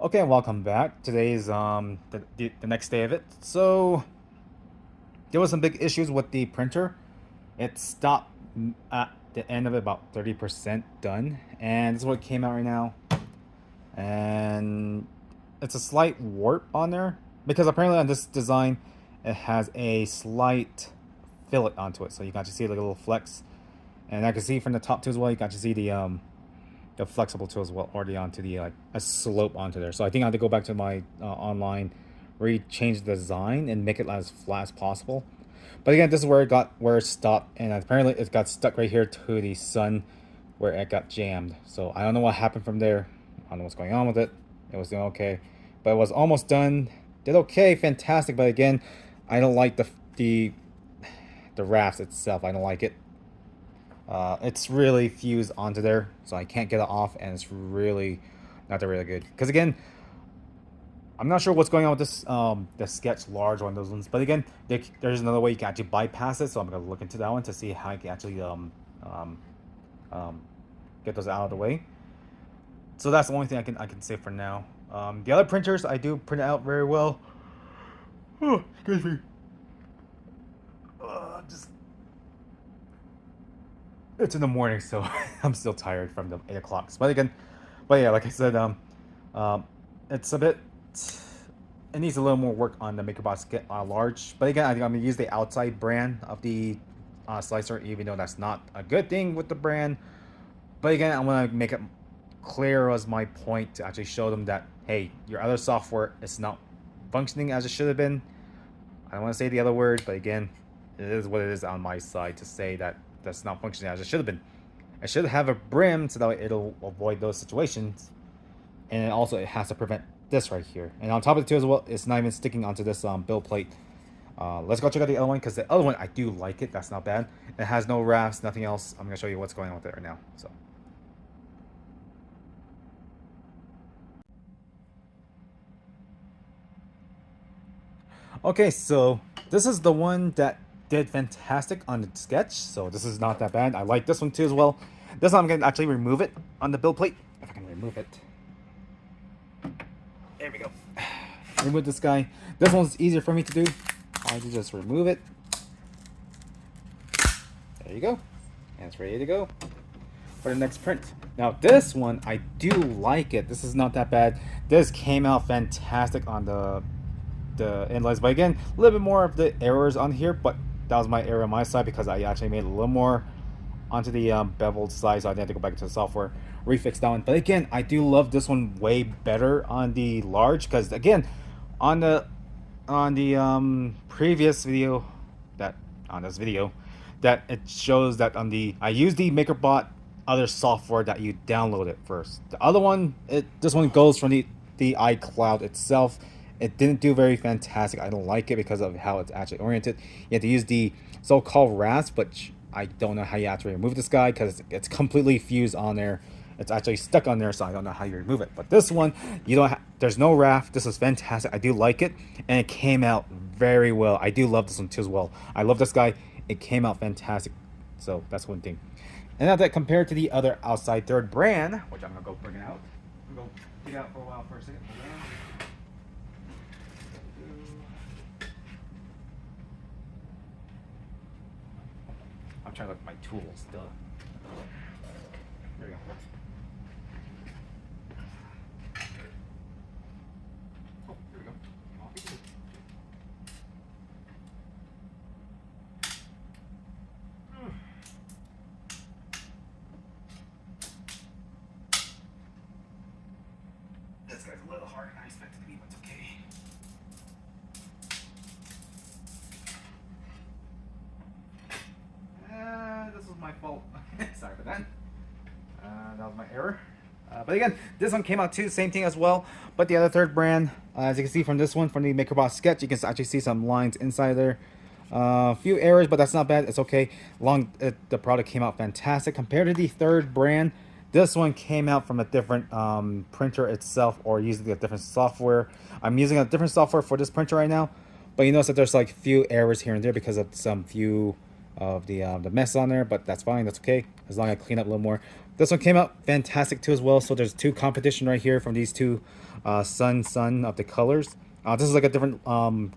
Okay, welcome back. Today's the next day of it. So there was some big issues with the printer. It stopped at the end of it about 30% done, and this is what came out right now. And it's a slight warp on there because apparently on this design it has a slight fillet onto it, so you got to see like a little flex. And I can see from the top too as well. You got to see the flexible too as well, already onto the like a slope onto there. So I think I have to go back to my online, change the design and make it as flat as possible. But again, this is where it stopped, and apparently it got stuck right here to the sun, where it got jammed. So I don't know what happened from there. I don't know what's going on with it. It was doing okay, but it was almost done. Did okay, fantastic. But again, I don't like the rafts itself. I don't like it. It's really fused onto there, so I can't get it off, and it's really not that really good. Because again, I'm not sure what's going on with this the Sketch Large one of those ones. But again, there's another way you can actually bypass it, so I'm gonna look into that one to see how I can actually um, get those out of the way. So that's the only thing I can say for now. The other printers I do print out very well. Oh, excuse me. Just it's in the morning, so I'm still tired from the 8 o'clock. But yeah, like I said, it's a bit. It needs a little more work on the Makerbot Sketch Large. But again, I think I'm gonna use the outside brand of the slicer, even though that's not a good thing with the brand. But again, I want to make it clear as my point to actually show them that hey, your other software is not functioning as it should have been. I don't want to say the other word, but again, it is what it is on my side to say that that's not functioning as it should have been. I should have a brim so that it'll avoid those situations, and also it has to prevent this right here. And on top of it too as well, it's not even sticking onto this build plate. Let's go check out the other one, because the other one I do like it. That's not bad. It has no rafts, nothing else. I'm gonna show you what's going on with it right now. So. Okay, so this is the one that did fantastic on the sketch, so this is not that bad. I like this one too as well. This one I'm gonna actually remove it on the build plate, if I can remove it. There we go. Remove this guy. This one's easier for me to do. I just remove it. There you go. And it's ready to go for the next print. Now this one, I do like it. This is not that bad. This came out fantastic on the inlays, but again, a little bit more of the errors on here, but that was my error on my side because I actually made a little more onto the beveled side, so I had to go back to the software, refix that one. But again, I do love this one way better on the large, because again, on the previous video, that it shows that on the I use the MakerBot other software that you download it first. The other one, this one goes from the iCloud itself. It didn't do very fantastic. I don't like it because of how it's actually oriented. You have to use the so-called rasp, but I don't know how you actually remove this guy because it's completely fused on there. It's actually stuck on there, so I don't know how you remove it. But this one, you don't. There's no raft. This is fantastic. I do like it, and it came out very well. I do love this one too as well. I love this guy. It came out fantastic. So that's one thing. And now that compared to the other outside third brand, which I'm gonna go bring it out. I'm gonna go dig it out for a while for a second. I'm trying to look at my tools. Duh. There we go. Oh, there we go. This guy's a little harder than I expected to be, but it's okay. This was my fault. Sorry for that. That was my error. But again, this one came out too, same thing as well. But the other third brand, as you can see from this one, from the Makerbot Sketch, you can actually see some lines inside there. A few errors, but that's not bad. It's okay. The product came out fantastic. Compared to the third brand, this one came out from a different printer itself, or using a different software. I'm using a different software for this printer right now. But you notice that there's like few errors here and there because of some few of the mess on there, but that's fine. That's okay as long as I clean up a little more. This one came out fantastic too as well. So there's two competition right here from these two sun of the colors. This is like a different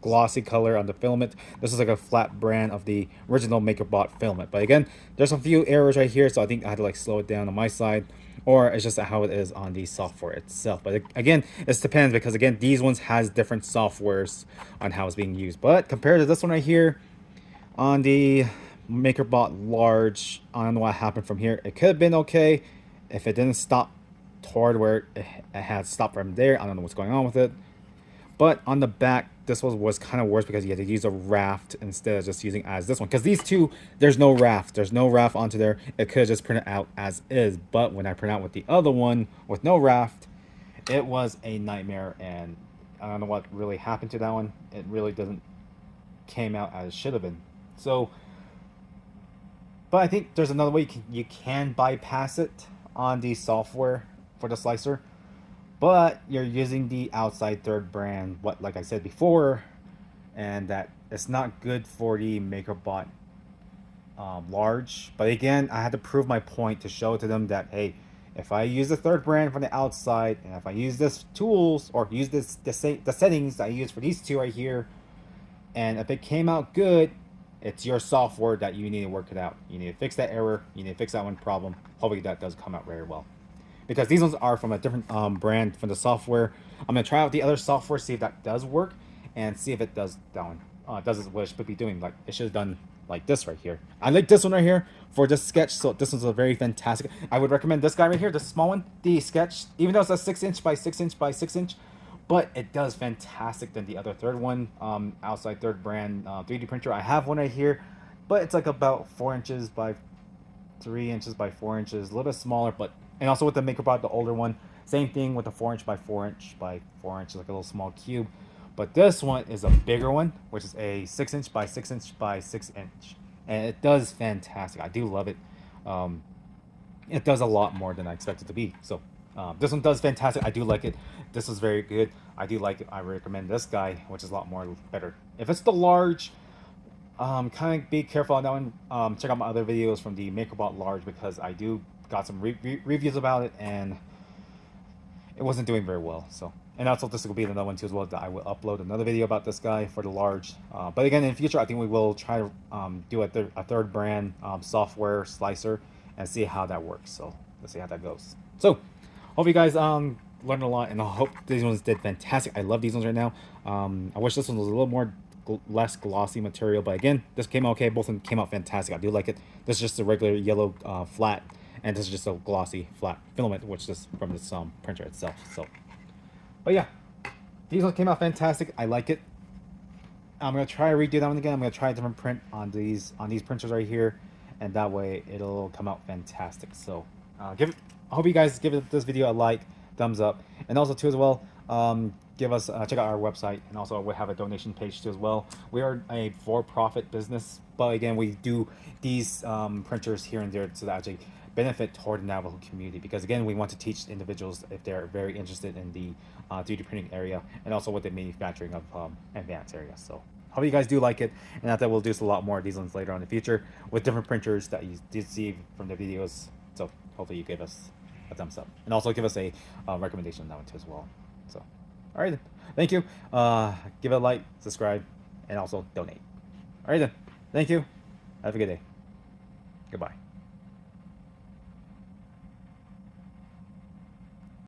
glossy color on the filament. This is like a flat brand of the original MakerBot filament. But again, there's a few errors right here, so I think I had to like slow it down on my side, or it's just how it is on the software itself. But again, it depends because again, these ones has different softwares on how it's being used. But compared to this one right here, on the MakerBot Large, I don't know what happened from here. It could have been okay if it didn't stop toward where it had stopped from there. I don't know what's going on with it. But on the back, this was kind of worse because you had to use a raft instead of just using as this one. Because these two, there's no raft. There's no raft onto there. It could have just printed out as is. But when I print out with the other one with no raft, it was a nightmare. And I don't know what really happened to that one. It really doesn't came out as it should have been. So, but I think there's another way you can bypass it on the software for the slicer. But you're using the outside third brand, what like I said before, and that it's not good for the MakerBot Large. But again, I had to prove my point to show to them that hey, if I use the third brand from the outside, and if I use this tools or use the settings that I use for these two right here, and if it came out good, it's your software that you need to work it out. You need to fix that error. You need to fix that one problem. Hopefully that does come out very well. Because these ones are from a different brand from the software. I'm gonna try out the other software, see if that does work, and see if it does that one does what it should be doing. Like it should have done like this right here. I like this one right here for this sketch. So this one's a very fantastic. I would recommend this guy right here, the small one, the sketch. Even though it's a 6" by 6" by 6", but it does fantastic than the other third one, outside third brand 3D printer. I have one right here, but it's like about 4" by 3" by 4", a little bit smaller, but. And also with the MakerBot, the older one, same thing with the 4" by 4" by 4", like a little small cube. But this one is a bigger one, which is a 6" by 6" by 6", and it does fantastic. I do love it. It does a lot more than I expected it to be. So this one does fantastic. I do like it. This is very good. I do like it. I recommend this guy, which is a lot more better. If it's the large, kind of be careful on that one. Check out my other videos from the MakerBot Large because I do got some reviews about it and it wasn't doing very well. So, and also this will be another one too as well that I will upload another video about this guy for the large. But again, in the future, I think we will try to do a third brand software slicer and see how that works. So let's see how that goes. So hope you guys learned a lot, and I hope these ones did fantastic. I love these ones right now. I wish this one was a little more less glossy material, but again, this came out okay. Both of them came out fantastic. I do like it. This is just a regular yellow flat, and this is just a glossy flat filament, which is from this printer itself. So, but yeah, these ones came out fantastic. I like it. I'm gonna try to redo that one again. I'm gonna try a different print on these printers right here, and that way it'll come out fantastic. So, I hope you guys give this video a like, thumbs up, and also too as well. Give us check out our website, and also we have a donation page too as well. We are a for-profit business, but again, we do these printers here and there so that actually benefit toward the Navajo community, because again, we want to teach individuals if they're very interested in the 3D printing area and also with the manufacturing of advanced areas. So hope you guys do like it, and that we'll do a lot more of these ones later on in the future with different printers that you did see from the videos. So hopefully you give us a thumbs up, and also give us a recommendation on that one too as well. So all right then, thank you. Give it a like, subscribe, and also donate. All right then, thank you. Have a good day. Goodbye.